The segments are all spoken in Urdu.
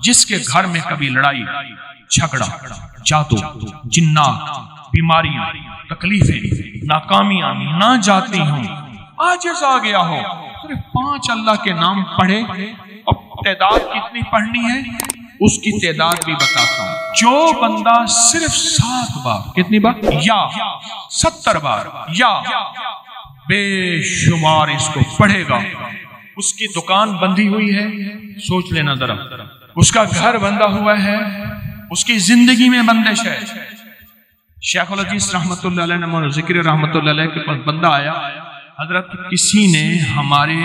جس کے گھر میں کبھی لڑائی جھگڑا جادو جنات بیماریاں تکلیفیں ناکامیاں نہ جاتی ہوں عاجز آ گیا ہو صرف 5 اللہ کے نام پڑھے اور تعداد کتنی پڑھنی ہے اس کی تعداد بھی بتاتا ہوں جو بندہ صرف 7 بار کتنی بار یا 70 بار یا بے شمار اس کو پڑھے گا اس کی دکان بندی ہوئی ہے سوچ لینا ذرا اس کا گھر بندہ ہوا ہے اس کی زندگی میں بندش ہے شیخ الحدیث رحمت اللہ علیہ نے ذکر رحمت اللہ علیہ کے پاس بندہ آیا حضرت کسی نے ہمارے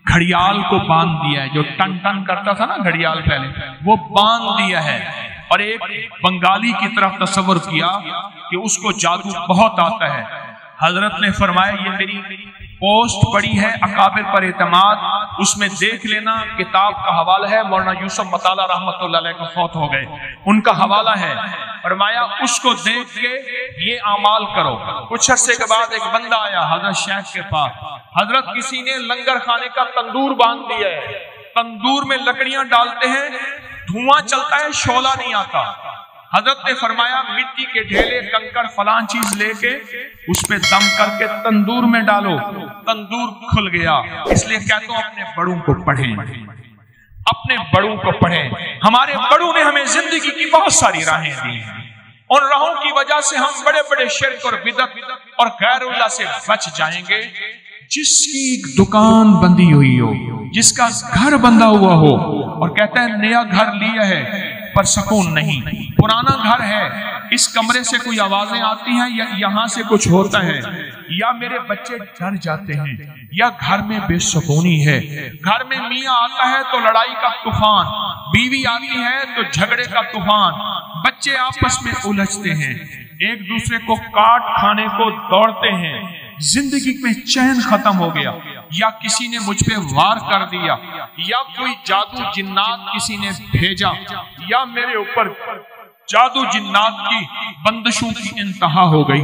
گھڑیال کو باندھ دیا ہے جو ٹن ٹن کرتا تھا نا گھڑیال پہلے وہ باندھ دیا ہے اور ایک بنگالی کی طرف تصور کیا کہ اس کو جادو بہت آتا ہے حضرت نے فرمایا یہ میری پوسٹ پڑی ہے اکابر پر اعتماد اس میں دیکھ لینا کتاب کا حوالہ ہے مولانا یوسف مطالعہ رحمت اللہ علیہ کا فوت ہو گئے ان کا حوالہ ہے فرمایا اس کو دیکھ کے یہ اعمال کرو کچھ عرصے کے بعد ایک بندہ آیا حضرت شیخ کے پاس حضرت کسی نے لنگر کھانے کا تندور باندھ دیا ہے تندور میں لکڑیاں ڈالتے ہیں دھواں چلتا ہے شعلہ نہیں آتا حضرت نے فرمایا مٹی کے ڈھیلے کنکر فلان چیز لے کے اس پہ دم کر کے تندور میں ڈالو تندور کھل گیا اس لیے کہتا ہوں اپنے بڑوں کو پڑھیں اپنے بڑوں کو پڑھیں ہمارے بڑوں نے ہمیں زندگی کی بہت ساری راہیں دی ہیں ان راہوں کی وجہ سے ہم بڑے بڑے شرک اور بدعت اور غیر اللہ سے بچ جائیں گے جس کی دکان بندی ہوئی ہو جس کا گھر بندہ ہوا ہو اور کہتا ہے نیا گھر لیا ہے پر سکون نہیں پرانا گھر ہے اس کمرے سے کوئی آوازیں آتی ہیں یا یہاں سے کچھ ہوتا ہے یا میرے بچے ڈر جاتے ہیں یا گھر میں بے سکونی ہے گھر میں میاں آتا ہے تو لڑائی کا طوفان بیوی آتی ہے تو جھگڑے کا طوفان بچے آپس میں الجھتے ہیں ایک دوسرے کو کاٹ کھانے کو دوڑتے ہیں زندگی میں چین ختم ہو گیا یا کسی نے مجھ پہ وار کر دیا یا کوئی جادو جنات کسی نے بھیجا یا میرے اوپر جادو جنات کی بندشوں کی انتہا ہو گئی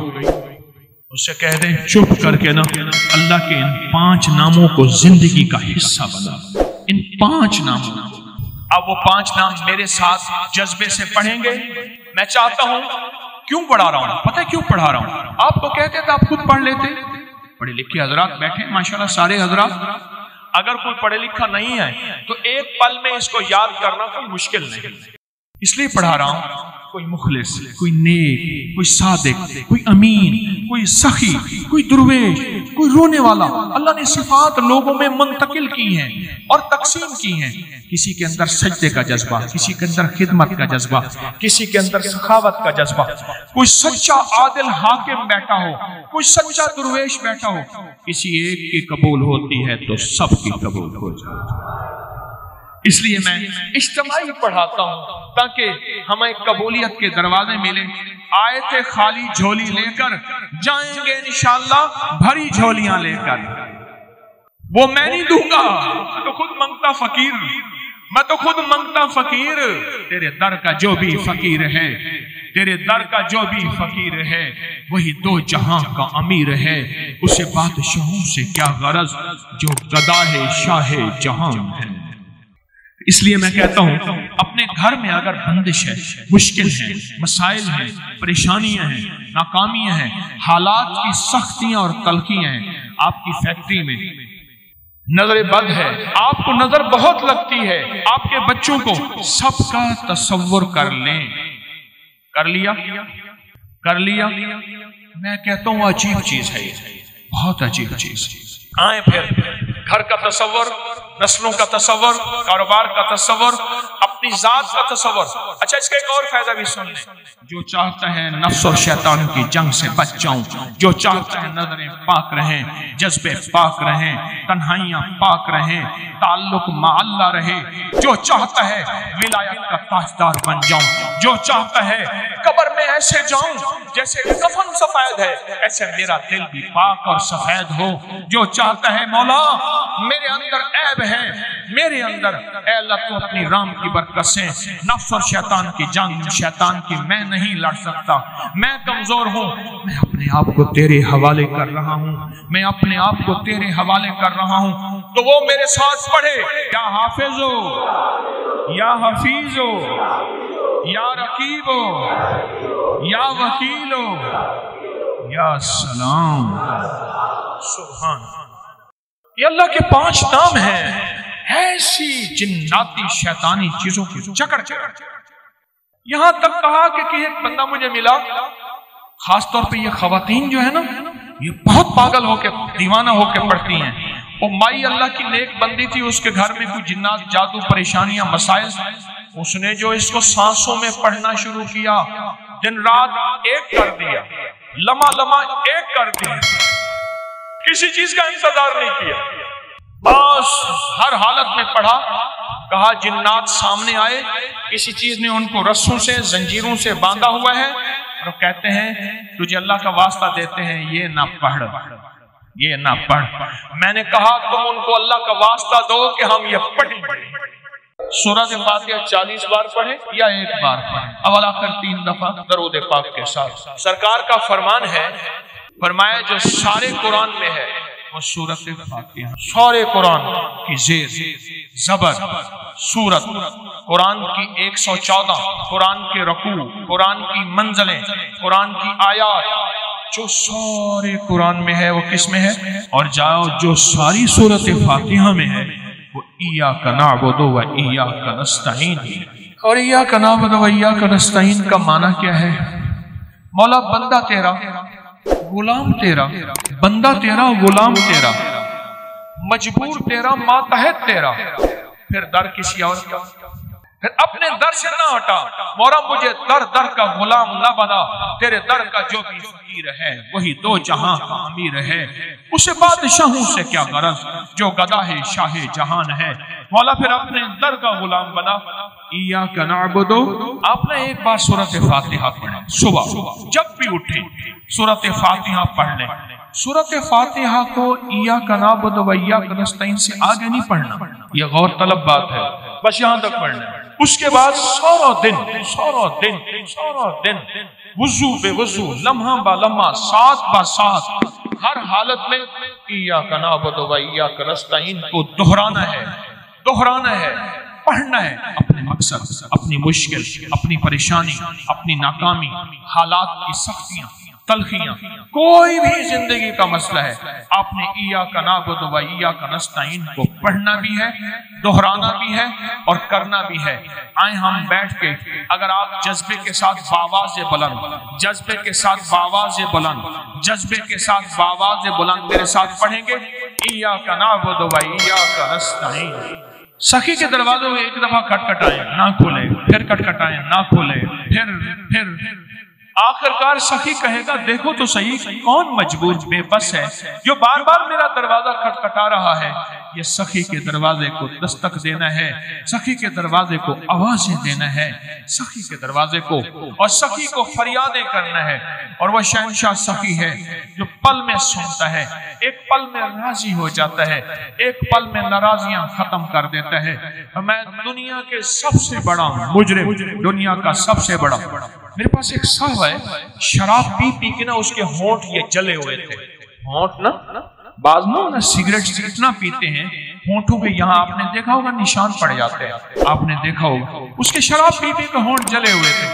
اسے کہہ دیں چپ کر کے نا اللہ کے ان 5 ناموں کو زندگی کا حصہ بنا ان 5 ناموں اب وہ 5 نام میرے ساتھ جذبے سے پڑھیں گے میں چاہتا ہوں کیوں پڑھا رہا ہوں پتہ ہے کیوں پڑھا رہا ہوں آپ کو کہتے تھے آپ خود پڑھ لیتے پڑھے لکھے حضرات بیٹھے ماشاءاللہ سارے حضرات اگر کوئی پڑھے لکھا نہیں ہے تو ایک پل میں اس کو یاد کرنا کوئی مشکل نہیں اس لیے پڑھا رہا ہوں کوئی مخلص کوئی نیک کوئی صادق کوئی امین کوئی سخی کوئی درویش کوئی رونے والا اللہ نے صفات لوگوں میں منتقل کی ہیں اور تقسیم کی ہیں کسی کے اندر سجدے کا جذبہ کسی کے اندر خدمت کا جذبہ کسی کے اندر سخاوت کا جذبہ کوئی سچا عادل حاکم بیٹھا ہو کوئی سچا درویش بیٹھا ہو کسی ایک کی قبول ہوتی ہے تو سب کی قبول ہو جائے اس لیے میں اجتماعی پڑھاتا ہوں تاکہ ہمیں قبولیت کے دروازے ملیں آیت خالی جھولی لے کر جائیں گے انشاءاللہ بھری جھولیاں لے کر وہ میں نہیں دوں گا میں تو خود منگتا فقیر میں تو خود منگتا فقیر تیرے در کا جو بھی فقیر ہے تیرے در کا جو بھی فقیر ہے وہی 2 جہاں کا امیر ہے اسے بادشاہوں سے کیا غرض جو گدا ہے شاہ جہاں ہے اس لیے میں کہتا ہوں اپنے گھر میں اگر بندش ہے مشکل ہے مسائل ہیں پریشانیاں ہیں ناکامیاں ہیں حالات کی سختیاں اور تلخیاں ہیں آپ کی فیکٹری میں نظر بد ہے آپ کو نظر بہت لگتی ہے آپ کے بچوں کو سب کا تصور کر لیں کر لیا میں کہتا ہوں عجیب چیز ہے بہت عجیب چیز آئیں پھر گھر کا تصور نسلوں کا تصور کاروبار کا تصور اپنی ذات کا تصور اچھا اس کا ایک اور فائدہ بھی سن لیں جو چاہتا ہے نفس اور شیطان کی جنگ سے بچ جاؤں جو چاہتا ہے نظریں پاک رہیں جذبے پاک رہیں تنہائیاں پاک رہیں تعلق مع اللہ رہے جو چاہتا ہے ولایت کا تاجدار بن جاؤں جو چاہتا ہے قبر میں ایسے جاؤں جیسے کفن سفید ہے ایسے میرا دل بھی پاک اور سفید ہو جو چاہتا ہے مولا میرے اندر عیب ہے میرے اندر اے اللہ تو اپنی رام کی برکت سے نفس اور شیطان کی جنگ شیطان کی میں نہیں لڑ سکتا میں کمزور ہوں میں اپنے آپ کو تیرے حوالے کر رہا ہوں میں اپنے آپ کو تیرے حوالے کر رہا ہوں تو وہ میرے ساتھ پڑھے یا حافظ ہو یا حفیظو یا رقیبو یا وکیلو یا سلام۔ سبحان، یہ اللہ کے 5 نام ہیں، ایسی جناتی شیطانی چیزوں کی چکر چکر۔ یہاں تک کہا کہ ایک بندہ مجھے ملا، خاص طور پہ یہ خواتین جو ہے نا، یہ بہت پاگل ہو کے دیوانہ ہو کے پڑھتی ہیں۔ وہ مائی اللہ کی نیک بندی تھی، اس کے گھر میں کوئی جنات، جادو، پریشانیاں، مسائل، اس نے جو اس کو سانسوں میں پڑھنا شروع کیا، دن رات ایک کر دیا، لمحہ لمحہ ایک کر دیا، کسی چیز کا انتظار نہیں کیا، بس ہر حالت میں پڑھا۔ کہا جنات سامنے آئے، کسی چیز نے ان کو رسوں سے، زنجیروں سے باندھا ہوا ہے، اور کہتے ہیں تجھے اللہ کا واسطہ دیتے ہیں یہ نہ پڑھ، یہ نہ پڑھ۔ میں نے کہا تم ان کو اللہ کا واسطہ دو کہ ہم یہ پڑھیں گے۔ سورۃ فاتحہ 40 بار پڑھیں یا 1 بار پڑھیں، اول آخر 3 دفعہ درود پاک کے ساتھ۔ سرکار کا فرمان ہے، فرمایا جو سارے قرآن میں ہے وہ سورۃ فاتحہ، سارے قرآن کی زیر زبر سورت، قرآن کی 114، قرآن کے رکوع، قرآن کی منزلیں، قرآن کی آیات، جو سارے قرآن میں ہے وہ کس میں ہے؟ اور جاؤ جو ساری سورۃ فاتحہ میں ہے وہ ایاک نعبد و ایاک نستعین۔ اور ایاک نعبد و ایاک نستعین کا معنی کیا ہے؟ مولا بندہ تیرا، غلام تیرا، بندہ تیرا، غلام تیرا، مجبور تیرا، ماتحت تیرا، پھر در کسی اور کا، پھر اپنے در سے نہ ہٹا، مولا مجھے در در کا غلام نہ بنا، تیرے در کا جو بھی فقیر ہے وہی 2 جہاں کا امیر ہے، اسے بادشاہوں سے کیا غرض جو گدا ہے شاہ جہان ہے۔ مولا پھر اپنے در کا غلام بنا۔ ایاک نعبد، آپ نے 1 بار سورۃ فاتحہ پڑھیں، صبح جب بھی اٹھیں سورۃ فاتحہ پڑھ لیں۔ سورۃ فاتحہ کو ایاک نعبد و ایاک نستعین سے آگے نہیں پڑھنا، یہ غور طلب بات ہے، بس یہاں تک پڑھنا۔ اس کے بعد سارا دن وضو بے وضو، لمحہ با لمحہ، ساتھ با ساتھ، ہر حالت میں ایاک نعبد و ایاک نستعین کو دہرانا ہے، پڑھنا ہے۔ اپنے مقصد، اپنی مشکل، اپنی پریشانی، اپنی ناکامی، حالات کی سختیاں، تلخیاں، کوئی بھی زندگی کا مسئلہ ہے، آپ نے ایاک نعبد و ایاک نستعین کو پڑھنا بھی ہے، دہرانا بھی ہے اور کرنا بھی ہے۔ آئیں ہم بیٹھ کے، اگر آپ جذبے کے ساتھ باواز بلند، جذبے کے ساتھ باواز بلند، جذبے کے ساتھ باواز بلند میرے ساتھ پڑھیں گے، ایاک نعبد و ایاک نستعین۔ سخی کے دروازوں میں 1 دفعہ کھٹکھٹائیں، نہ کھولے، پھر کھٹکھٹائیں، نہ کھولے، پھر آخر کار سخی کہے گا دیکھو تو صحیح کون مجبور بے بس ہے جو بار بار میرا دروازہ کھٹکھٹا رہا ہے۔ یہ سخی کے دروازے کو دستک دینا ہے، سخی کے دروازے کو آوازیں دینا ہے، سخی کے دروازے کو، اور سخی کو فریادیں کرنا ہے۔ اور وہ شہنشاہ سخی ہے جو پل میں سنتا ہے، ایک پل میں راضی ہو جاتا ہے، ایک پل میں ناراضیاں ختم کر دیتا ہے۔ میں دنیا کے سب سے بڑا مجرم، دنیا کا سب سے بڑا، میرے پاس ایک صاحب ہے، شراب پی پی کے نا اس کے ہونٹ یہ جلے ہوئے تھے، ہونٹ نا بعض نا سگریٹ اتنا پیتے ہیں ہونٹوں پہ، یہاں آپ نے دیکھا ہوگا نشان پڑ جاتے ہیں، آپ نے دیکھا ہوگا، اس کے شراب پی پی کے ہونٹ جلے ہوئے تھے۔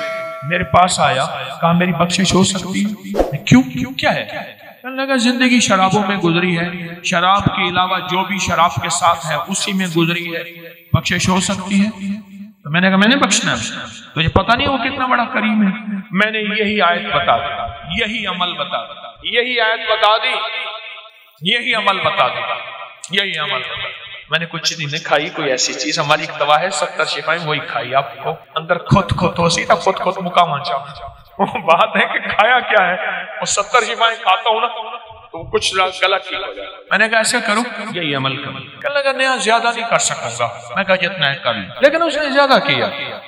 میرے پاس آیا، کہا میری بخشش ہو سکتی ہے؟ کیوں کیا ہے؟ کہنے لگا زندگی شرابوں میں گزری ہے، شراب کے علاوہ جو بھی شراب کے ساتھ ہے اسی میں گزری ہے، بخشش ہو سکتی ہے؟ تو میں نے کہا میں نے بخشنا ہے، تجھے پتہ نہیں وہ کتنا بڑا کریم ہے۔ میں نے یہی آیت بتا دی، یہی عمل بتا دی، یہی آیت بتا دی، یہی عمل بتا دی، یہی عمل بتا دی۔ میں نے کچھ نہیں کھائی کوئی ایسی چیز، ہماری ایک دوا ہے 70 شفائیں، وہی کھائی، آپ کو اندر خود ہو سیتا خود مقام چاہو۔ بات ہے کہ کھایا کیا ہے، وہ 70 شفائیں کھاتا ہوں نا تو کچھ گلا ٹھیک ہو جائے۔ میں نے کہا ایسا کرو، یہی عمل کرو۔ کہنے لگا نہیں زیادہ نہیں کر سکوں گا، میں کہا جتنا ہے کر لیں، لیکن اس نے زیادہ کیا۔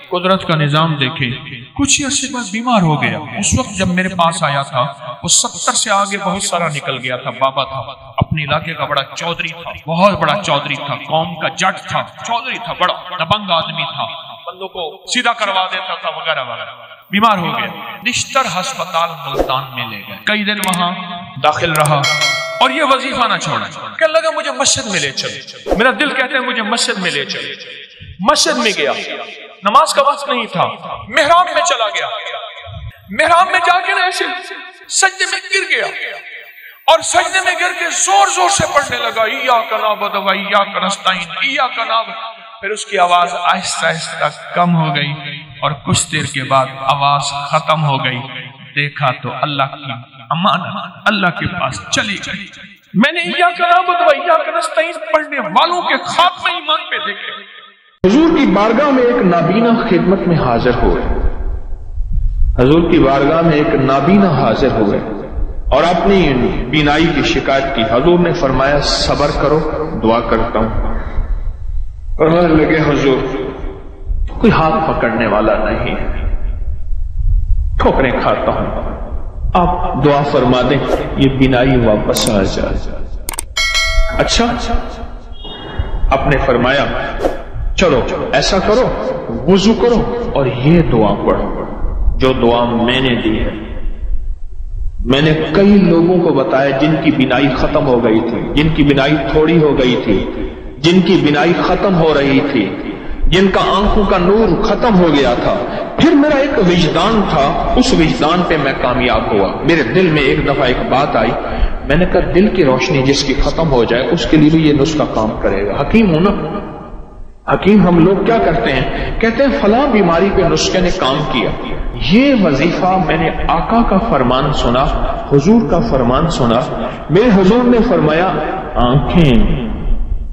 قدرت کا نظام دیکھیں، کچھ ہی عرصے بعد بیمار ہو گیا۔ اس وقت جب میرے پاس آیا تھا وہ 70 سے آگے بہت سارا نکل گیا تھا، بابا تھا، اپنے علاقے کا بڑا چودھری تھا، بہت بڑا چودھری تھا، قوم کا جٹ تھا، چودھری تھا، بڑا دبنگ آدمی تھا، بندوں کو سیدھا کروا دیتا تھا وغیرہ وغیرہ۔ بیمار ہو گیا، نشتر ہسپتال ملتان میں لے گئے، کئی دن وہاں داخل رہا اور یہ وظیفہ نہ چھوڑا۔ کہنے لگا مجھے مسجد میں لے چلو، میرا دل کہتا ہے مجھے مسجد میں لے چلو۔ مسجد میں گیا، نماز کا وقت نہیں تھا، محراب میں چلا گیا، محراب میں جا کے ایسے سجدے میں گر گیا اور سجدے میں گر کے زور زور سے پڑھنے لگا ایاک نعبد و ایاک نستعین، ایاک نعبد۔ پھر اس کی آواز آہستہ آہستہ کم ہو گئی اور کچھ دیر کے بعد آواز ختم ہو گئی۔ دیکھا تو اللہ کی امانت اللہ کے پاس چلی گئی۔ میں نے ایاک نعبد و ایاک نستعین پڑھنے والوں کے خاتمہ ایمان پہ دیکھے۔ حضور کی بارگاہ میں ایک نابینا خدمت میں حاضر ہوئے، حضور کی بارگاہ میں ایک نابینا حاضر ہوئے اور اپنی بینائی کی شکایت کی۔ حضور نے فرمایا صبر کرو، دعا کرتا ہوں۔ اور کہنے لگے حضور کوئی ہاتھ پکڑنے والا نہیں ہے، ٹھوکریں کھاتا ہوں، آپ دعا فرما دیں یہ بینائی واپس آ جائے۔ اچھا، آپ نے فرمایا چلو ایسا کرو، وضو کرو اور یہ دعا پڑھو جو دعا میں نے دی ہے۔ میں نے کئی لوگوں کو بتایا جن کی بینائی ختم ہو گئی تھی، جن کی بینائی تھوڑی ہو گئی تھی، جن کی بینائی ختم ہو رہی تھی، جن کا آنکھوں کا نور ختم ہو گیا تھا۔ پھر میرا ایک وجدان تھا، اس وجدان پہ میں کامیاب ہوا۔ میرے دل میں ایک دفعہ ایک بات آئی، میں نے کہا دل کی روشنی جس کی ختم ہو جائے اس کے لیے بھی یہ نسخہ کام کرے گا۔ حکیم ہوں نا، حکیم ہم لوگ کیا کرتے ہیں، کہتے ہیں فلاں بیماری پہ نسخے نے کام کیا۔ یہ وظیفہ میں نے آقا کا فرمان سنا، حضور کا فرمان سنا۔ میرے حضور نے فرمایا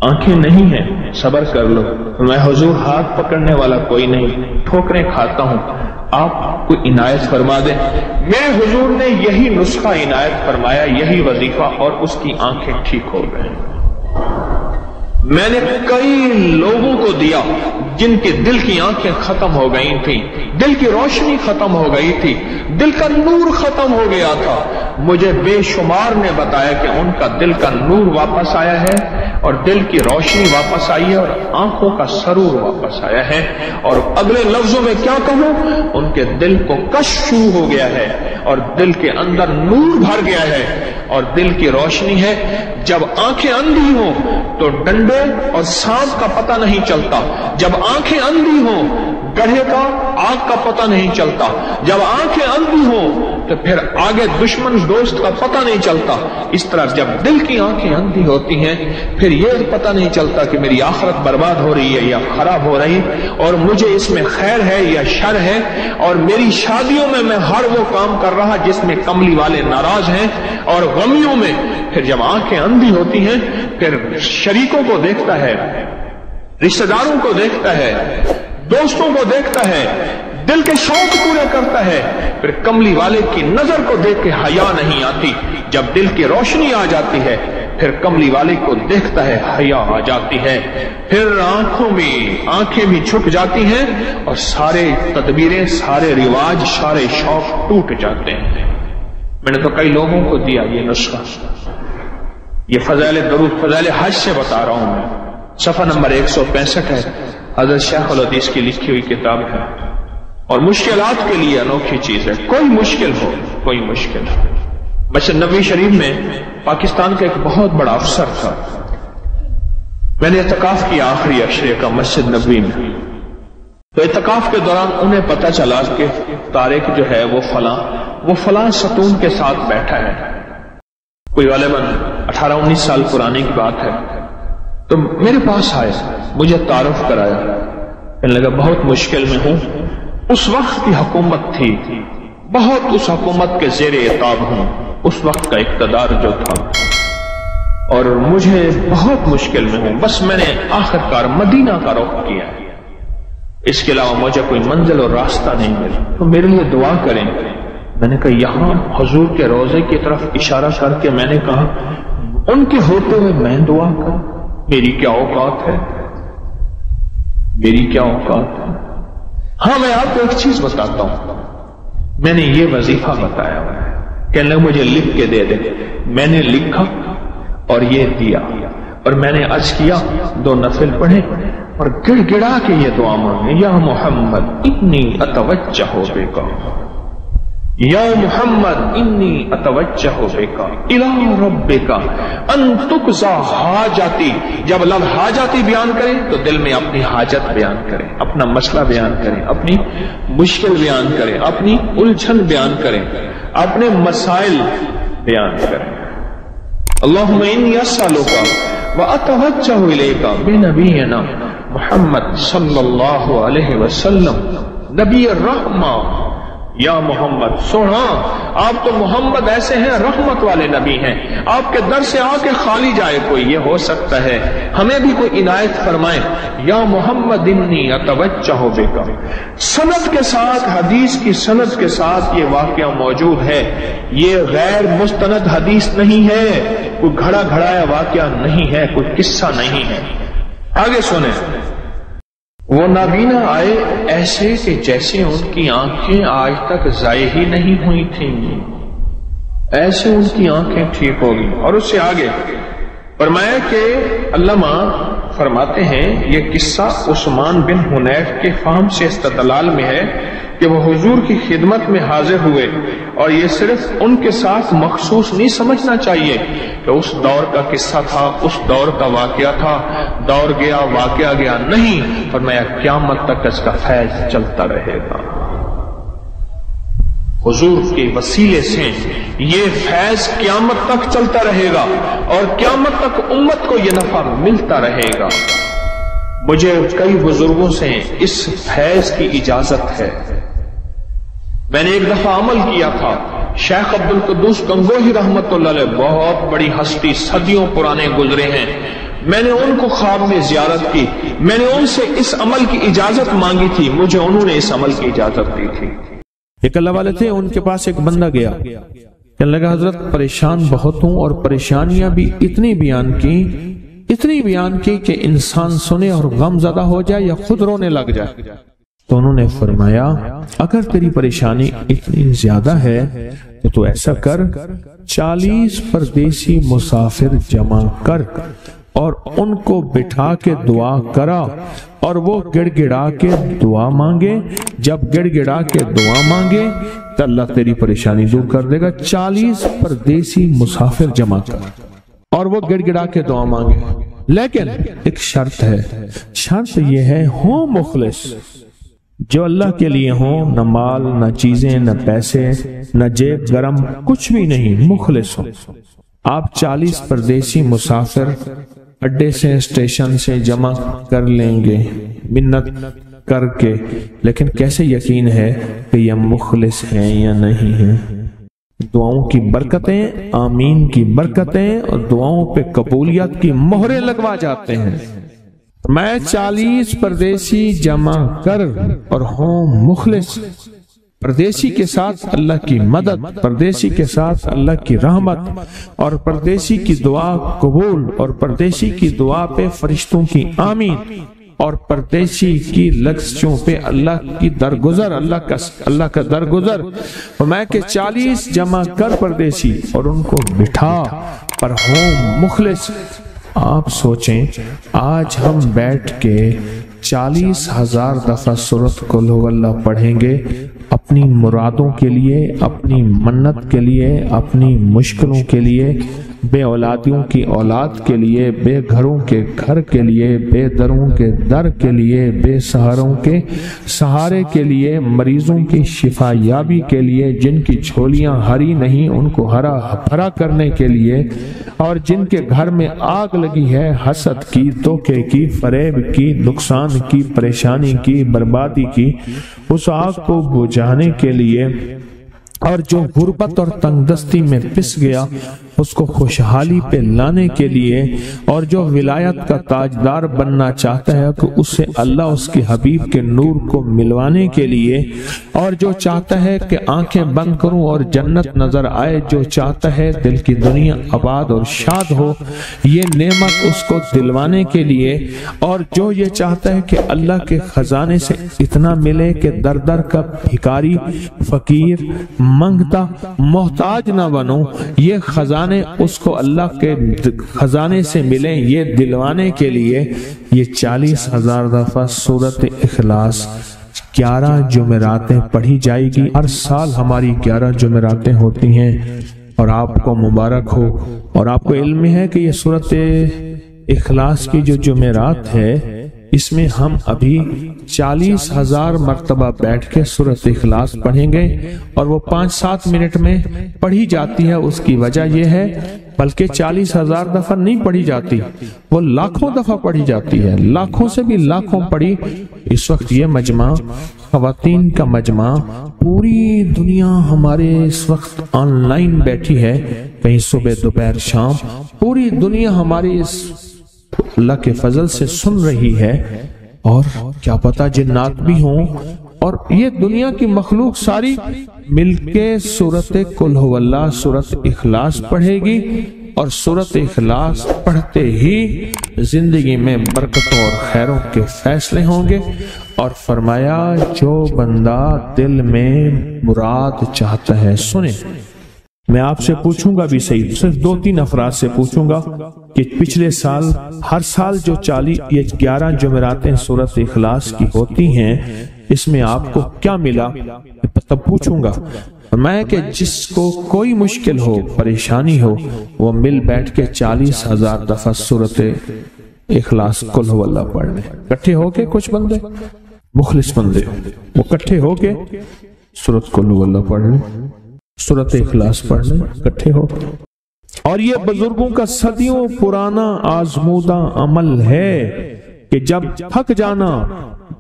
آنکھیں نہیں ہیں، صبر کر لو۔ میں حضور ہاتھ پکڑنے والا کوئی نہیں، ٹھوکریں کھاتا ہوں، آپ کوئی عنایت فرما دیں۔ میرے حضور نے یہی نسخہ عنایت فرمایا، یہی وظیفہ، اور اس کی آنکھیں ٹھیک ہو گئیں۔ میں نے کئی لوگوں کو دیا جن کے دل کی آنکھیں ختم ہو گئی تھیں، دل کی روشنی ختم ہو گئی تھی، دل کا نور ختم ہو گیا تھا۔ مجھے بے شمار نے بتایا کہ ان کا دل کا نور واپس آیا ہے اور دل کی روشنی واپس آئی ہے اور آنکھوں کا سرور واپس آیا ہے۔ اور اگلے لفظوں میں کیا کہوں، ان کے دل کو کشف شروع ہو گیا ہے اور دل کے اندر نور بھر گیا ہے اور دل کی روشنی ہے۔ جب آنکھیں اندھی ہوں تو ڈنڈے اور سانپ کا پتہ نہیں چلتا، جب آنکھیں اندھی ہوں گڑھے کا آگ کا پتہ نہیں چلتا، جب آنکھیں اندھی ہوں تو پھر آگے دشمن دوست کا پتہ نہیں چلتا۔ اس طرح جب دل کی آنکھیں اندھی ہوتی ہیں پھر یہ پتہ نہیں چلتا کہ میری آخرت برباد ہو رہی ہے یا خراب ہو رہی، اور مجھے اس میں خیر ہے یا شر ہے، اور میری شادیوں میں ہر وہ کام کر رہا جس میں کملی والے ناراض ہیں، اور غمیوں میں پھر جب آنکھیں اندھی ہوتی ہیں پھر شریکوں کو دیکھتا ہے، رشتہ داروں کو دیکھتا ہے، دوستوں کو دیکھتا ہے، دل کے شوق پورے کرتا ہے، پھر کملی والے کی نظر کو دیکھ کے حیا نہیں آتی۔ جب دل کی روشنی آ جاتی ہے پھر کملی والے کو دیکھتا ہے، حیا آ جاتی ہے، پھر آنکھیں بھی چھپ جاتی ہیں اور سارے تدبیریں، سارے رواج، سارے شوق ٹوٹ جاتے ہیں۔ میں نے تو کئی لوگوں کو دیا یہ نسخہ، یہ فضائل درود، فضائل حج سے بتا رہا ہوں میں، صفحہ نمبر 165 ہے، حضرت شیخ الحدیث کی لکھی ہوئی کتاب ہے، اور مشکلات کے لیے انوکھی چیز ہے۔ کوئی مشکل ہو، کوئی مشکل ہو۔ مسجد نبوی شریف میں پاکستان کا ایک بہت بڑا افسر تھا، میں نے اعتکاف کیا آخری عشرے کا مسجد نبوی میں، تو اعتکاف کے دوران انہیں پتہ چلا کہ طارق جو ہے وہ فلاں ستون کے ساتھ بیٹھا ہے، کوئی غالباً 18-19 سال پرانی کی بات ہے۔ تو میرے پاس آئے، مجھے تعارف کرایا، کہنے لگا بہت مشکل میں ہوں، اس وقت کی حکومت تھی، بہت اس حکومت کے زیر عتاب ہوں، اس وقت کا اقتدار جو تھا، اور مجھے بہت مشکل میں ہوں، بس میں نے آخر کار مدینہ کا رخ کیا ہے، اس کے علاوہ مجھے کوئی منزل اور راستہ نہیں ملا، تو میرے لیے دعا کریں۔ میں نے کہا یہاں حضور کے روضے کی طرف اشارہ کر کے میں نے کہا ان کے ہوتے ہوئے میں دعا کروں، میری کیا اوقات ہے، میری کیا اوقات ہے۔ ہاں میں آپ کو ایک چیز بتاتا ہوں، میں نے یہ وظیفہ بتایا ہوا ہے، کہنے لگا مجھے لکھ کے دے دیں، میں نے لکھا اور یہ دیا، اور میں نے عرض کیا 2 نفل پڑھے اور گڑ گڑا کے یہ دعا مانگے، یا محمد انی اتوجہ بک، یا محمد انی اتوجہ بکا الی ربکا ان تقضی حاجتی. جب لفظ حاجتی بیان کریں تو دل میں اپنی حاجت بیان کریں، اپنا مسئلہ بیان کریں، اپنی مشکل بیان کریں، اپنی الجھن بیان کریں، اپنے مسائل بیان کریں. اللہم انی اسألک واتوجہ الیک بنبینا محمد صلی اللہ علیہ وسلم نبی الرحمہ. یا محمد سونا، آپ تو محمد ایسے ہیں رحمت والے نبی ہیں، آپ کے در سے آ کے خالی جائے کوئی، یہ ہو سکتا ہے ہمیں بھی کوئی عنایت فرمائے. یا محمد انی اتوجہ بکا. سند کے ساتھ، حدیث کی سند کے ساتھ یہ واقعہ موجود ہے، یہ غیر مستند حدیث نہیں ہے، کوئی گھڑا گھڑایا واقعہ نہیں ہے، کوئی قصہ نہیں ہے. آگے سنیں. وہ نابینا آئے ایسے کہ جیسے ان کی آنکھیں آج تک ضائع ہی نہیں ہوئی تھیں، ایسے ان کی آنکھیں ٹھیک ہوگی. اور اس سے آگے فرمایا کہ علامہ فرماتے ہیں یہ قصہ عثمان بن حنیف کے فہم سے استدلال میں ہے کہ وہ حضور کی خدمت میں حاضر ہوئے، اور یہ صرف ان کے ساتھ مخصوص نہیں سمجھنا چاہیے کہ اس دور کا قصہ تھا، اس دور کا واقعہ تھا، دور گیا واقعہ گیا. نہیں، فرمایا قیامت تک اس کا فیض چلتا رہے گا. حضور کے وسیلے سے یہ فیض قیامت تک چلتا رہے گا، اور قیامت تک امت کو یہ نفع ملتا رہے گا. مجھے کئی بزرگوں سے اس فیض کی اجازت ہے. میں نے ایک دفعہ عمل کیا تھا. شیخ عبد القدوس گنگوہی رحمت اللہ علیہ بہت بڑی ہستی، صدیوں پرانے گزرے ہیں. میں نے ان کو خواب میں زیارت کی، میں نے ان سے اس عمل کی اجازت مانگی تھی، مجھے انہوں نے اس عمل کی اجازت دی تھی. ایک اللہ والے تھے، ان کے پاس ایک بندہ گیا، کہنے لگا حضرت پریشان بہت ہوں، اور پریشانیاں بھی اتنی بیان کی کہ انسان سنے اور غم زدہ ہو جائے یا خود رونے لگ جائے. تو انہوں نے فرمایا اگر تیری پریشانی اتنی زیادہ ہے تو ایسا کر، 40 پردیسی مسافر جمع کر اور ان کو بٹھا کے دعا کرا، اور وہ گڑ گڑا کے دعا مانگے. جب گڑ گڑا کے دعا مانگے تو اللہ تیری پریشانی دور کر دے گا. 40 پردیسی مسافر جمع کر اور وہ گڑ گڑا کے دعا مانگے. لیکن ایک شرط ہے، شرط یہ ہے ہوں مخلص، جو اللہ کے لیے ہوں، نہ مال نہ چیزیں نہ پیسے نہ جیب گرم، کچھ بھی نہیں، مخلص ہو. آپ 40 پردیسی مسافر اڈے سے اسٹیشن سے جمع کر لیں گے منت کر کے، لیکن کیسے یقین ہے کہ یہ مخلص ہیں یا نہیں ہیں؟ دعاؤں کی برکتیں، آمین کی برکتیں اور دعاؤں پہ قبولیت کی مہریں لگوا جاتے ہیں. میں 40 پردیسی جمع کر اور ہوں مخلص. پردیسی کے ساتھ اللہ کی مدد، پردیسی کے ساتھ اللہ کی رحمت، اور پردیسی کی دعا قبول، اور پردیسی کی دعا پہ فرشتوں کی آمین، اور پردیسی کی لفظوں پہ اللہ کی درگزر، اللہ کا درگزر. میں کہ 40 جمع کر پردیسی اور ان کو بٹھا پر ہوں مخلص. آپ سوچیں آج ہم بیٹھ کے 40,000 دفعہ سورۃ قل ہو اللہ پڑھیں گے اپنی مرادوں کے لیے، اپنی منت کے لیے، اپنی مشکلوں کے لیے، بے اولادیوں کی اولاد کے لیے، بے گھروں کے گھر کے لیے، بے دروں کے در کے لیے، بے سہاروں کے سہارے کے لیے، مریضوں کی شفا یابی کے لیے، جن کی جھولیاں ہری نہیں ان کو ہرا بھرا کرنے کے لیے، اور جن کے گھر میں آگ لگی ہے حسد کی، دھوکے کی، فریب کی، نقصان کی، پریشانی کی، بربادی کی، اس آگ کو بجھانے کے لیے، اور جو غربت اور تنگ دستی میں پس گیا اس کو خوشحالی پہ لانے کے لیے، اور جو ولایت کا تاجدار بننا چاہتا ہے کہ اسے اللہ اس کے حبیب کے نور کو ملوانے کے لیے، اور جو چاہتا ہے کہ آنکھیں بند کروں اور جنت نظر آئے، جو چاہتا ہے دل کی دنیا آباد اور شاد ہو، یہ نعمت اس کو دلوانے کے لیے، اور جو یہ چاہتا ہے کہ اللہ کے خزانے سے اتنا ملے کہ در در کا بھکاری، فقیر، منگتا، محتاج نہ بنو، یہ خزانے اس کو اللہ کے خزانے سے ملیں، یہ دلوانے کے لیے یہ 40,000 دفعہ سورۃ اخلاص 11 جمعراتیں پڑھی جائے گی۔ ہر سال ہماری 11 جمعراتیں ہوتی ہیں، اور آپ کو مبارک ہو۔ اور آپ کو علم ہے کہ یہ سورۃ اخلاص کی جو جمعرات ہے، اس میں ہم ابھی 40,000 مرتبہ بیٹھ کے سورۃ اخلاص پڑھیں گے، اور وہ 5-7 منٹ میں پڑھی جاتی ہے۔ اس کی وجہ یہ ہے، بلکہ 40,000 دفعہ نہیں پڑھی جاتی، وہ لاکھوں دفعہ پڑھی جاتی ہے، لاکھوں سے بھی لاکھوں پڑھی۔ اس وقت یہ مجمع، خواتین کا مجمع، پوری دنیا ہمارے اس وقت آن لائن بیٹھی ہے، کہیں صبح دوپہر شام، پوری دنیا ہماری اس اللہ کے فضل سے سن رہی ہے، اور کیا پتا جنات بھی ہوں، اور یہ دنیا کی مخلوق ساری مل کے سورۃ قل ھو اللہ، سورۃ اخلاص پڑھے گی، اور سورۃ اخلاص پڑھتے ہی زندگی میں برکتوں اور خیروں کے فیصلے ہوں گے۔ اور فرمایا جو بندہ دل میں مراد چاہتا ہے، سنیں میں آپ سے پوچھوں گا بھی صحیح، صرف 2-3 افراد سے پوچھوں گا کہ پچھلے سال، ہر سال جو 11 جمعراتیں سورۃ اخلاص کی ہوتی ہیں، اس میں آپ کو کیا ملا؟ تب پوچھوں گا میں کہ جس کو کوئی مشکل ہو، پریشانی ہو، وہ مل بیٹھ کے 40,000 دفعہ سورۃ اخلاص قل ھو اللہ پڑھ لیں، اکٹھے ہو کے۔ کچھ بندے مخلص بندے وہ اکٹھے ہو کے سورۃ قل ھو اللہ پڑھ لیں، سورۃ اخلاص پڑھ لیں اکٹھے ہو۔ اور یہ بزرگوں کا صدیوں پرانا آزمودہ عمل ہے کہ جب تھک جانا،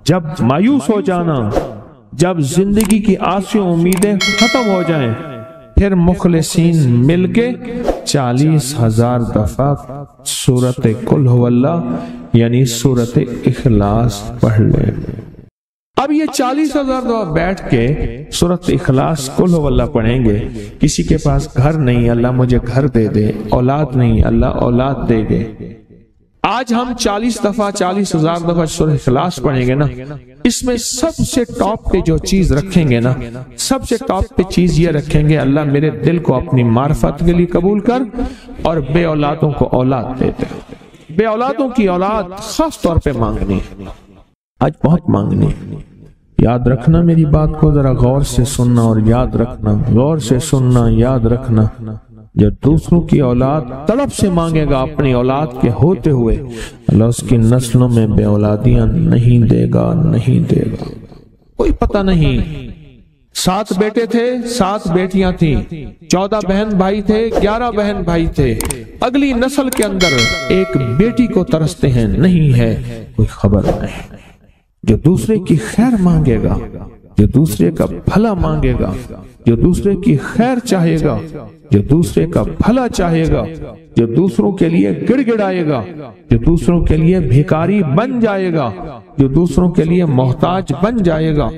جب مایوس ہو جانا، جب زندگی کی آسیں امیدیں ختم ہو جائیں، پھر مخلصین مل کے 40,000 دفعہ سورۃ قل ھو اللہ یعنی سورۃ اخلاص پڑھ لیں۔ اب یہ 40,000 دفعہ بیٹھ کے سورۃ اخلاص قل ھو اللہ پڑھیں گے۔ کسی کے پاس گھر نہیں، اللہ مجھے گھر دے دے، اولاد نہیں، اللہ اولاد دے دے۔ آج ہم 40,000 دفعہ سورۃ اخلاص پڑھیں گے نا، اس میں سب سے ٹاپ پہ جو چیز رکھیں گے نا، سب سے ٹاپ پہ چیز یہ رکھیں گے، اللہ میرے دل کو اپنی معرفت کے لیے قبول کر، اور بے اولادوں کو اولاد دے دے۔ بے اولادوں کی اولاد خاص طور پہ مانگنی، آج بہت مانگنی۔ یاد رکھنا میری بات کو ذرا غور سے سننا، اور یاد رکھنا، غور سے سننا، یاد رکھنا، جو دوسروں کی اولاد طلب سے مانگے گا اپنی اولاد کے ہوتے ہوئے، اللہ اس کی نسلوں میں بے اولادیاں نہیں دے گا، نہیں دے گا۔ کوئی پتہ نہیں، 7 بیٹے تھے، 7 بیٹیاں تھیں، 14 بہن بھائی تھے، 11 بہن بھائی تھے، اگلی نسل کے اندر ایک بیٹی کو ترستے ہیں، نہیں ہے، کوئی خبر نہیں۔ جو دوسرے کی خیر مانگے گا، جو دوسرے کا بھلا مانگے گا، جو دوسرے کی خیر چاہے گا، جو دوسرے کا بھلا چاہے گا، جو دوسروں کے لیے گڑ گڑائے گا، جو دوسروں کے لیے بھیکاری بن جائے گا، جو دوسروں کے لیے محتاج بن جائے گا،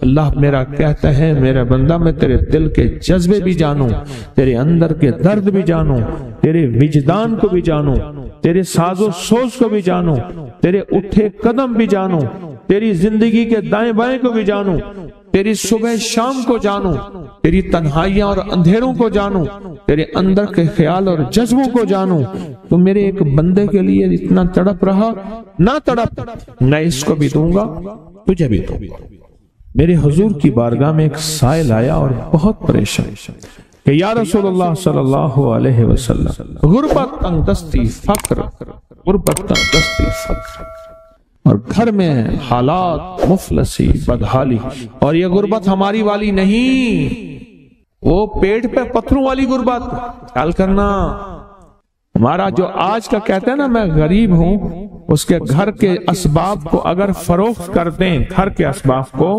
اللہ میرا کہتا ہے میرا بندہ میں تیرے دل کے جذبے بھی جانوں، تیرے اندر کے درد بھی جانوں، تیرے وجدان کو بھی جانوں، تیرے ساز و سوز کو بھی جانوں، تیرے اٹھے قدم بھی جانوں، تیری زندگی کے دائیں بائیں کو بھی جانوں، تیری صبح شام کو جانوں، تیری تنہائیاں اور اندھیروں کو جانوں، تیرے اندر کے خیال اور جذبوں کو جانوں۔ تو میرے ایک بندے کے لیے اتنا تڑپ رہا، نہ تڑپ، میں اس کو بھی دوں گا، تجھے بھی دوں گا۔ میرے حضور کی بارگاہ میں ایک سائل آیا اور بہت پریشان کہ یا رسول اللہ صلی اللہ علیہ وسلم، غربت، تنگ دستی، فقر، غربت، تنگ دستی، فقر، اور گھر میں حالات مفلسی، بدحالی، اور یہ غربت ہماری والی نہیں، وہ پیٹ پہ پتھروں والی غربت۔ خیال کرنا، ہمارا جو آج کا کہتے ہیں نا میں غریب ہوں، اس کے گھر کے اسباب کو اگر فروخت کر دیں، گھر کے اسباب کو،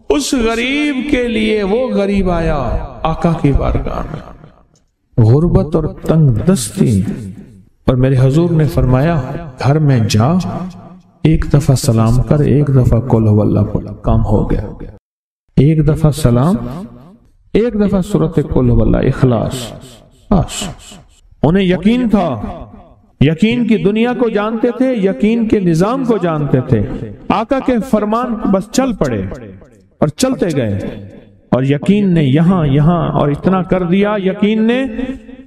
اس غریب کے لیے وہ غریب آیا آقا کی بارگاہ میں، غربت اور تنگ دستی، اور میرے حضور نے فرمایا گھر میں جا، ایک دفعہ سلام کر، ایک دفعہ قل ھو اللہ پڑھ، کام ہو گیا۔ ایک دفعہ سلام، ایک دفعہ سورۃ قل ھو اللہ اخلاص، بس۔ انہیں یقین تھا، یقین کی دنیا کو جانتے تھے، یقین کے نظام کو جانتے تھے، آقا کے فرمان بس چل پڑے اور چلتے گئے، اور یقین نے یہاں اور اتنا کر دیا، یقین نے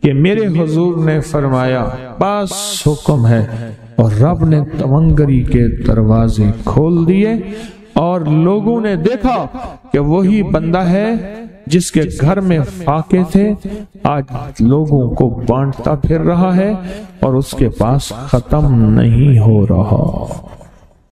کہ میرے حضور نے فرمایا بس حکم ہے، اور رب نے تونگری کے دروازے کھول دیے، اور لوگوں نے دیکھا کہ وہی بندہ ہے جس کے گھر میں فاقے تھے، آج لوگوں کو بانٹتا پھر رہا ہے اور اس کے پاس ختم نہیں ہو رہا۔